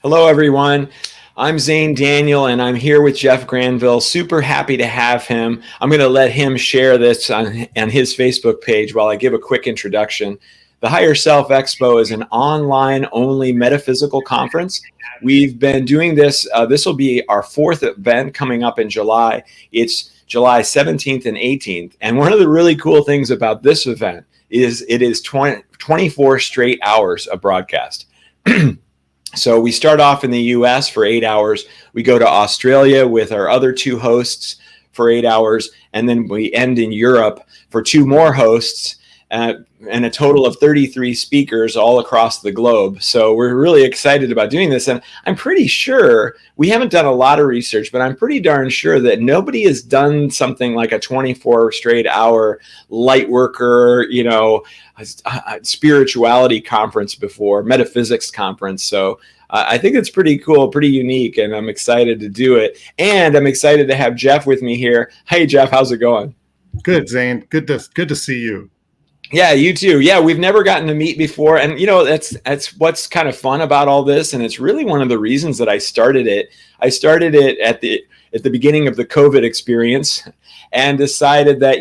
Hello, everyone. I'm Zane Daniel, and I'm here with Jeff Granville. Super happy to have him. I'm going to let him share this on his Facebook page while I give a quick introduction. The Higher Self Expo is an online-only metaphysical conference. We've been doing this. This will be our fourth event coming up in July. It's July 17th and 18th. And one of the really cool things about this event is it is 24 straight hours of broadcast. So we start off in the US for 8 hours. We go to Australia with our other two hosts for 8 hours. And then we end in Europe for two more hosts and a total of 33 speakers all across the globe. So we're really excited about doing this. And I'm pretty sure, we haven't done a lot of research, but I'm pretty darn sure that nobody has done something like a 24 straight hour light worker, a spirituality conference before, metaphysics conference. So I think it's pretty cool, pretty unique, and I'm excited to do it. And I'm excited to have Jeff with me here. Hey, Jeff, how's it going? Good, Zane. Good to see you. Yeah, you too. Yeah, we've never gotten to meet before. And, that's what's kind of fun about all this. And it's really one of the reasons that I started it. I started it at the beginning of the COVID experience and decided that,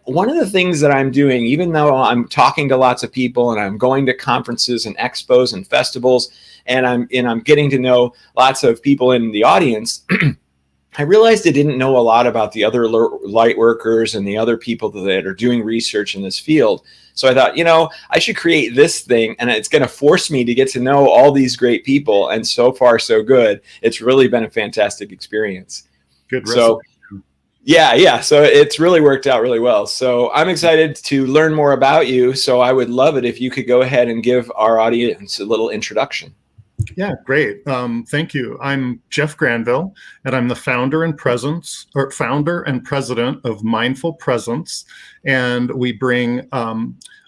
one of the things that I'm doing, even though I'm talking to lots of people and I'm going to conferences and expos and festivals, and I'm getting to know lots of people in the audience, I realized I didn't know a lot about the other light workers and the other people that are doing research in this field. So I thought, I should create this thing, and it's going to force me to get to know all these great people. And so far, so good. It's really been a fantastic experience. Good. So, yeah. So it's really worked out really well. So I'm excited to learn more about you. So I would love it if you could go ahead and give our audience a little introduction. Yeah, great. Thank you. I'm Jeff Granville, and I'm the founder and president of Mindful Presence. And we bring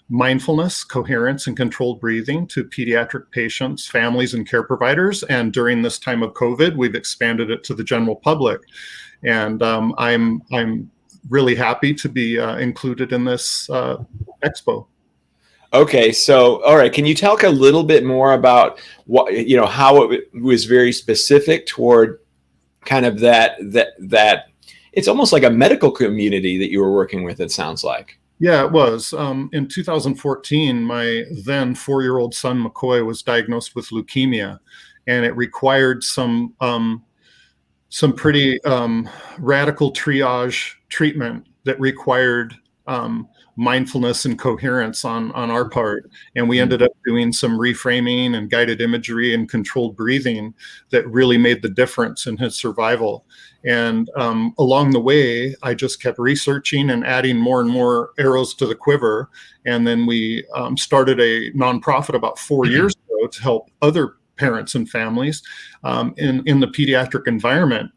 mindfulness, coherence, and controlled breathing to pediatric patients, families, and care providers. And during this time of COVID, we've expanded it to the general public. And I'm really happy to be included in this expo. Okay, so all right, can you talk a little bit more about what how it was very specific toward kind of that it's almost like a medical community that you were working with, it sounds like. Yeah, it was. In 2014, my then 4-year-old son McCoy was diagnosed with leukemia, and it required some pretty radical triage treatment that required mindfulness and coherence on our part. And we ended up doing some reframing and guided imagery and controlled breathing that really made the difference in his survival. And along the way, I just kept researching and adding more and more arrows to the quiver. And then we started a nonprofit about 4 years ago to help other parents and families in the pediatric environment.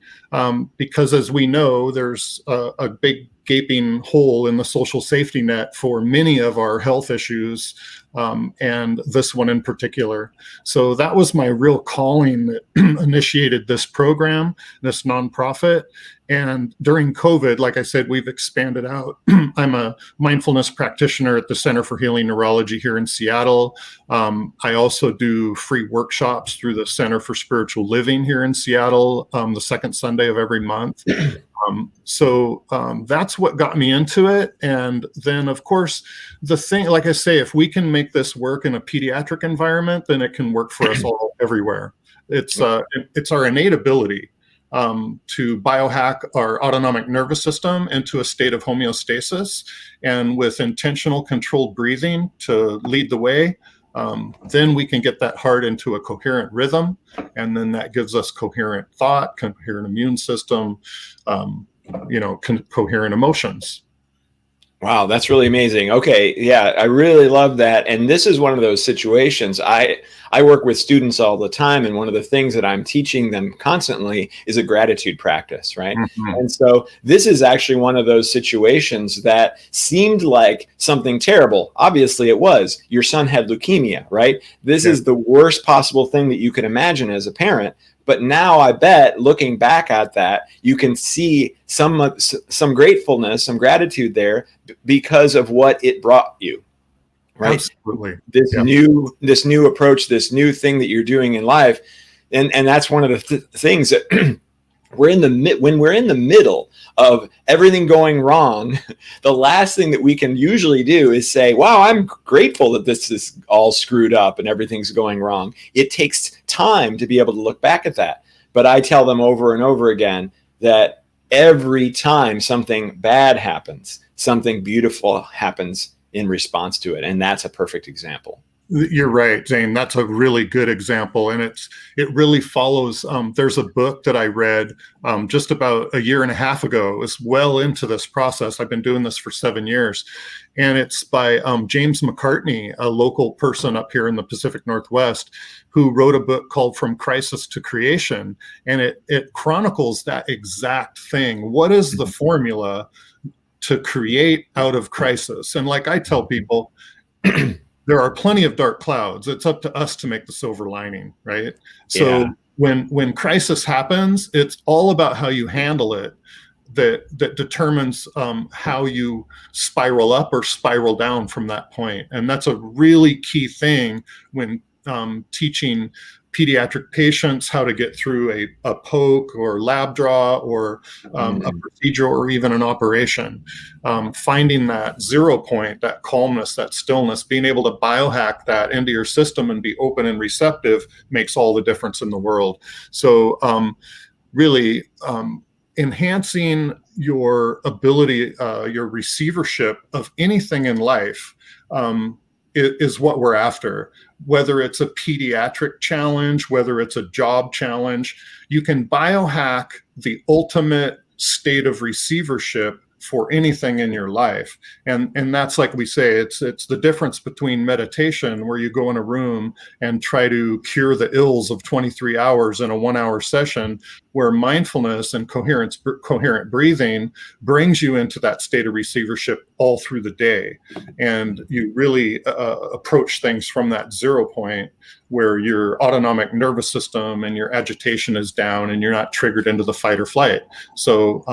Because as we know, there's a big gaping hole in the social safety net for many of our health issues, and this one in particular. So that was my real calling that initiated this program, this nonprofit. And during COVID, like I said, we've expanded out. I'm a mindfulness practitioner at the Center for Healing Neurology here in Seattle. I also do free workshops through the Center for Spiritual Living here in Seattle, the second Sunday of every month. So that's what got me into it. And then, of course, the thing, like I say, if we can make this work in a pediatric environment, then it can work for us all everywhere. It's our innate ability to biohack our autonomic nervous system into a state of homeostasis, and with intentional controlled breathing to lead the way, then we can get that heart into a coherent rhythm, and then that gives us coherent thought, coherent immune system, coherent emotions. Wow, that's really amazing. Okay, yeah, I really love that. And this is one of those situations. I work with students all the time, and one of the things that I'm teaching them constantly is a gratitude practice, right? Mm-hmm. And so this is actually one of those situations that seemed like something terrible. Obviously it was. Your son had leukemia, right? This is the worst possible thing that you could imagine as a parent. But now I bet, looking back at that, you can see some gratefulness, some gratitude there because of what it brought you, right? Absolutely. This new approach, this new thing that you're doing in life, And that's one of the things that when we're in the middle of everything going wrong, the last thing that we can usually do is say, wow, I'm grateful that this is all screwed up and everything's going wrong. It takes time to be able to look back at that. But I tell them over and over again that every time something bad happens, something beautiful happens in response to it. And that's a perfect example. You're right, Zane. That's a really good example. And it really follows. There's a book that I read just about a year and a half ago. It's well into this process. I've been doing this for 7 years. And it's by James McCartney, a local person up here in the Pacific Northwest, who wrote a book called From Crisis to Creation. And it chronicles that exact thing. What is the formula to create out of crisis? And like I tell people, there are plenty of dark clouds. It's up to us to make the silver lining, right? So when crisis happens, it's all about how you handle it that determines how you spiral up or spiral down from that point. And that's a really key thing when teaching pediatric patients how to get through a poke or lab draw or a procedure or even an operation. Finding that 0 point, that calmness, that stillness, being able to biohack that into your system and be open and receptive makes all the difference in the world. So really enhancing your ability, your receivership of anything in life is what we're after. Whether it's a pediatric challenge, whether it's a job challenge, you can biohack the ultimate state of receivership for anything in your life. And that's, like we say, it's the difference between meditation, where you go in a room and try to cure the ills of 23 hours in a 1 hour session, where mindfulness and coherent breathing brings you into that state of receivership all through the day. And you really approach things from that 0 point, where your autonomic nervous system and your agitation is down and you're not triggered into the fight or flight. So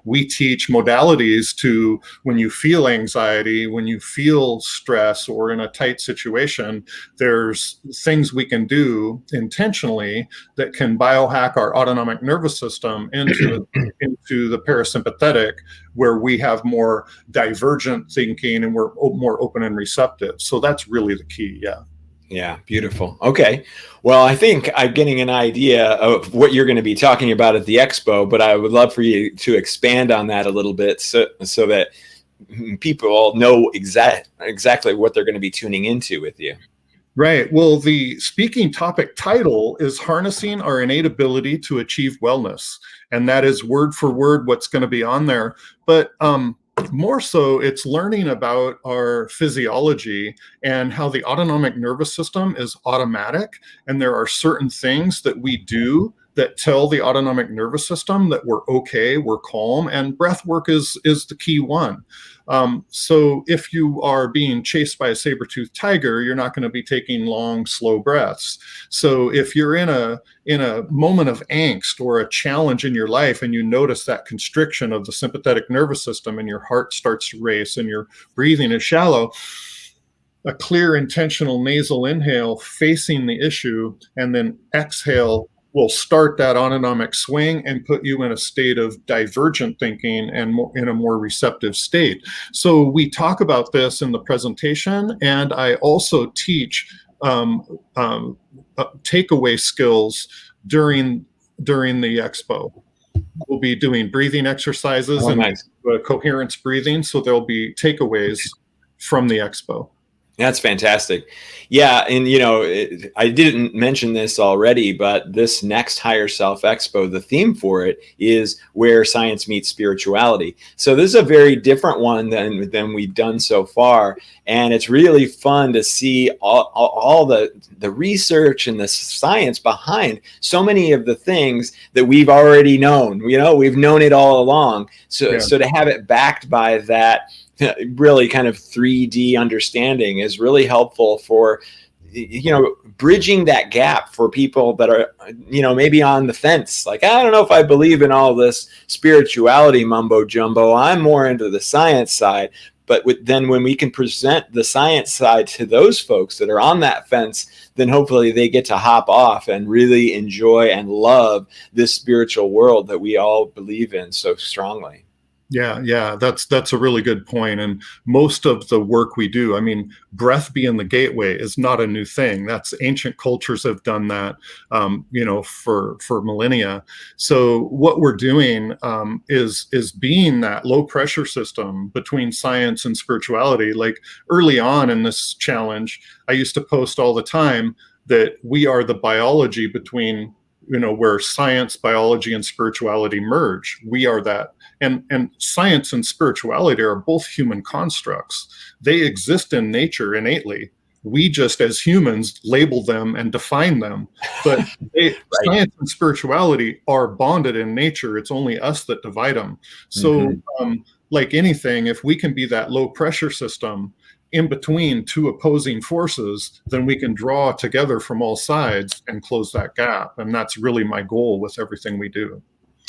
we teach modalities to, when you feel anxiety, when you feel stress or in a tight situation, there's things we can do intentionally that can biohack our autonomic nervous system into the parasympathetic, where we have more divergent thinking and we're more open and receptive. So that's really the key. Yeah. Yeah, beautiful. Okay. Well, I think I'm getting an idea of what you're going to be talking about at the Expo, but I would love for you to expand on that a little bit so that people know exactly what they're going to be tuning into with you. Right. Well, the speaking topic title is Harnessing Our Innate Ability to Achieve Wellness. And that is word for word what's going to be on there. But more so, it's learning about our physiology and how the autonomic nervous system is automatic. And there are certain things that we do that tell the autonomic nervous system that we're okay, we're calm, and breath work is the key one. So if you are being chased by a saber-toothed tiger, you're not going to be taking long, slow breaths. So if you're in a moment of angst or a challenge in your life, and you notice that constriction of the sympathetic nervous system and your heart starts to race and your breathing is shallow, a clear, intentional nasal inhale facing the issue, and then exhale will start that autonomic swing and put you in a state of divergent thinking and in a more receptive state. So we talk about this in the presentation, and I also teach takeaway skills during the Expo. We'll be doing breathing exercises and coherence breathing, so there'll be takeaways from the Expo. That's fantastic. Yeah. And, I didn't mention this already, but this next Higher Self Expo, the theme for it is where science meets spirituality. So this is a very different one than we've done so far. And it's really fun to see all the research and the science behind so many of the things that we've already known. We've known it all along. So to have it backed by that really kind of 3D understanding is really helpful for, bridging that gap for people that are, maybe on the fence. Like, I don't know if I believe in all this spirituality mumbo jumbo. I'm more into the science side. But then when we can present the science side to those folks that are on that fence, then hopefully they get to hop off and really enjoy and love this spiritual world that we all believe in so strongly. Yeah, that's a really good point. And most of the work we do, I mean, breath being the gateway is not a new thing. That's ancient cultures have done that, for millennia. So what we're doing is being that low pressure system between science and spirituality. Like early on in this challenge, I used to post all the time that we are the biology between, where science, biology, and spirituality merge. We are that. And science and spirituality are both human constructs. They exist in nature innately. We just, as humans, label them and define them. But right. Science and spirituality are bonded in nature. It's only us that divide them. So, like anything, if we can be that low pressure system in between two opposing forces, then we can draw together from all sides and close that gap. And that's really my goal with everything we do.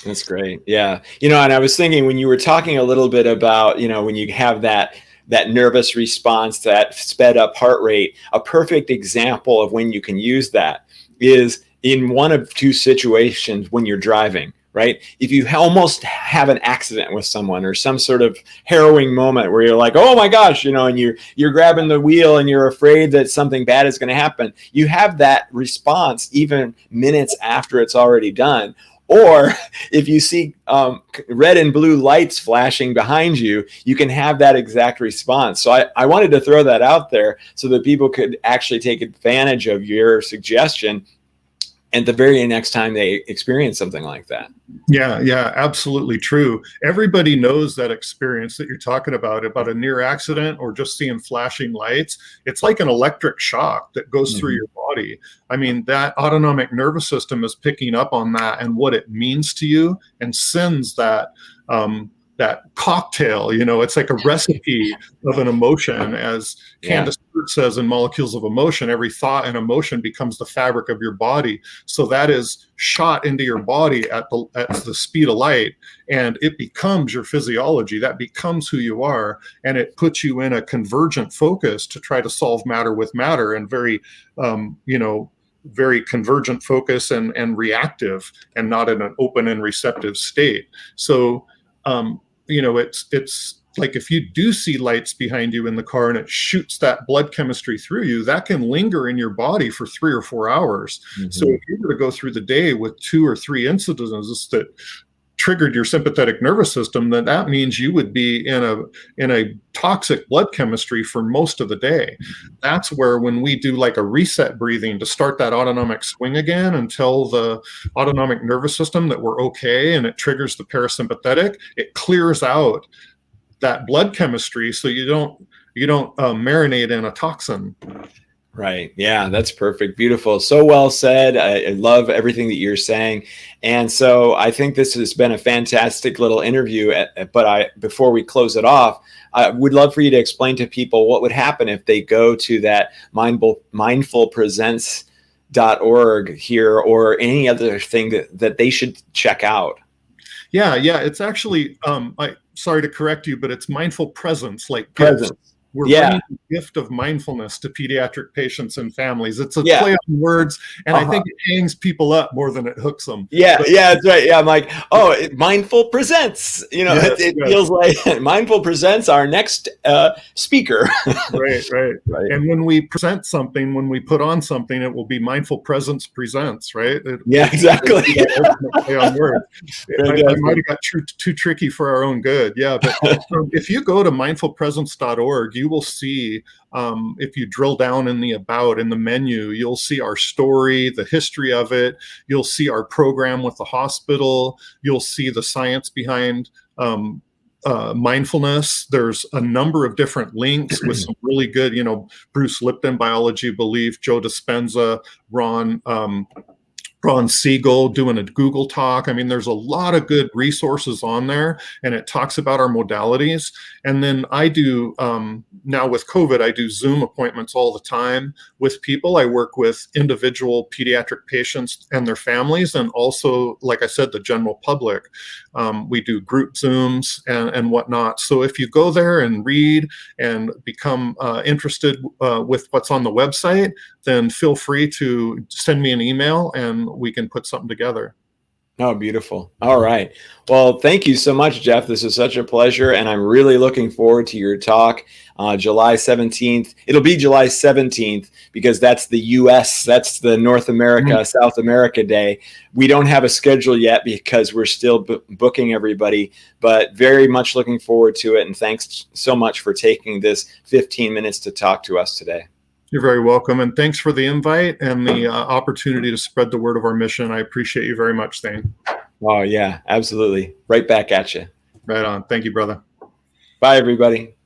That's great. Yeah. And I was thinking when you were talking a little bit about, when you have that nervous response, that sped up heart rate, a perfect example of when you can use that is in one of two situations when you're driving, right? If you almost have an accident with someone or some sort of harrowing moment where you're like, oh my gosh, and you're grabbing the wheel and you're afraid that something bad is going to happen. You have that response even minutes after it's already done. Or if you see red and blue lights flashing behind you, you can have that exact response. So I wanted to throw that out there so that people could actually take advantage of your suggestion and the very next time they experience something like that. Yeah, absolutely true. Everybody knows that experience that you're talking about a near accident or just seeing flashing lights. It's like an electric shock that goes through your body. I mean, that autonomic nervous system is picking up on that and what it means to you and sends that cocktail, it's like a recipe of an emotion. As Candace Pert says in Molecules of Emotion, every thought and emotion becomes the fabric of your body. So that is shot into your body at the speed of light, and it becomes your physiology. That becomes who you are, and it puts you in a convergent focus to try to solve matter with matter, and very convergent focus and reactive, and not in an open and receptive state. So it's like if you do see lights behind you in the car and it shoots that blood chemistry through you, that can linger in your body for 3 or 4 hours. So if you were to go through the day with 2 or 3 incidents that triggered your sympathetic nervous system, then that means you would be in a toxic blood chemistry for most of the day. That's where, when we do like a reset breathing to start that autonomic swing again and tell the autonomic nervous system that we're okay, and it triggers the parasympathetic, it clears out that blood chemistry so you don't marinate in a toxin. Right. Yeah, that's perfect. Beautiful. So well said. I love everything that you're saying. And so I think this has been a fantastic little interview. But before we close it off, I would love for you to explain to people what would happen if they go to that mindfulpresents.org here, or any other thing that they should check out. Yeah. It's actually, sorry to correct you, but it's mindful presence, like presence. We're bringing the gift of mindfulness to pediatric patients and families. It's a play on words, and I think it hangs people up more than it hooks them. That's right. Yeah, I'm like, Mindful Presents. It feels like Mindful Presents our next speaker. Right. And when we present something, when we put on something, it will be Mindful Presence Presents, right? Exactly. Play on words. I might have got too tricky for our own good. Yeah, but if you go to mindfulpresence.org, you will see, if you drill down in the about, in the menu, you'll see our story, the history of it. You'll see our program with the hospital. You'll see the science behind mindfulness. There's a number of different links with some really good, Bruce Lipton, Biology of Belief, Joe Dispenza, Ron Ron Siegel doing a Google talk. I mean, there's a lot of good resources on there, and it talks about our modalities. And then I do, now with COVID, I do Zoom appointments all the time with people. I work with individual pediatric patients and their families, and also, like I said, the general public. We do group Zooms and whatnot. So if you go there and read and become interested with what's on the website, then feel free to send me an email and we can put something together. Oh, beautiful. All right. Well, thank you so much, Jeff. This is such a pleasure, and I'm really looking forward to your talk July 17th. It'll be July 17th because that's the U.S., that's the North America, South America Day. We don't have a schedule yet because we're still booking everybody, but very much looking forward to it, and thanks so much for taking this 15 minutes to talk to us today. You're very welcome. And thanks for the invite and the opportunity to spread the word of our mission. I appreciate you very much, Thane. Oh, yeah, absolutely. Right back at you. Right on. Thank you, brother. Bye, everybody.